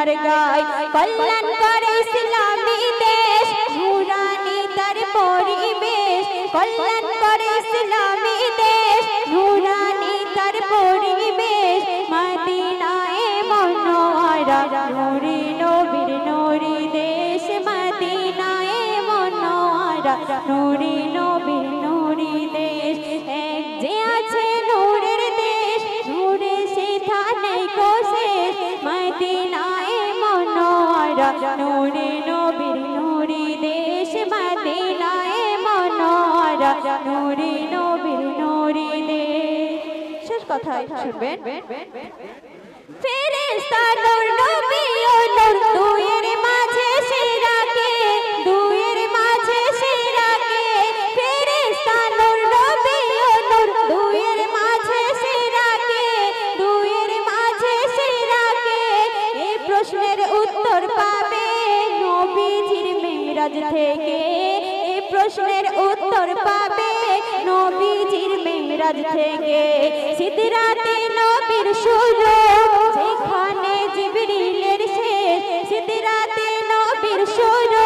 মদিনার গায় কল্যাণ করে ইসলামী দেশ নুরানি তার পরিবেশ কল্যাণ করে ইসলামী দেশ নুরানি তার পরিবেশ মদিনায় মনোয়ারা নূরে নবীর নূরি দেশ মদিনায় মনোয়ারা নূরে নবীর নূরি দেশ এক যে আছে নূরের দেশ নূরে সেথা নেই কো শেষ মদিনায় মনোয়ারা নূরে নবীর নূরি দেশ মদিনায় মনোয়ারা নূরে নবীর নূরি দেশ শেষ কথা শুনবেন ফেরেশতা নূর নবী ও নূর দুইয়ের মাঝে সেরাকে দুইয়ের মাঝে সেরাকে ফেরেশতা নূর নবী ও নূর দুইয়ের মাঝে সেরাকে দুইয়ের মাঝে সেরাকে এই প্রশ্নের উত্তর পাবে নবীজির মিরাজ থেকে এই প্রশ্নের উত্তর পাবে নবীজির মিরাজ থেকে সিদরাতে নবীর শুরু যেখানে জিবরিলের শেষ সিদরাতে নবীর শুরু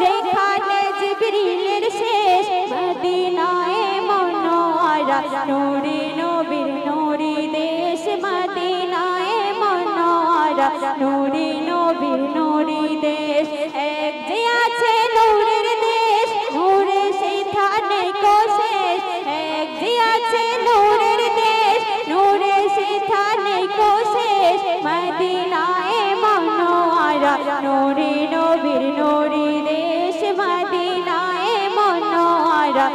যেখানে জিবরিলের শেষ মদিনায় মনোয়ারা নূরে নবীর নূরি দেশ মদিনায় মনোয়ারা নূরে নবীর নূরি দেশ এক যে আছে নূরের দেশ নূরে সেথা নেই কো শেষ এক যে আছে নূরের দেশ নূরে সেথা নেই কো শেষ মদিনায় মনোয়ারা নূরে নবীর নূরি দেশ মদিনায় মনোয়ারা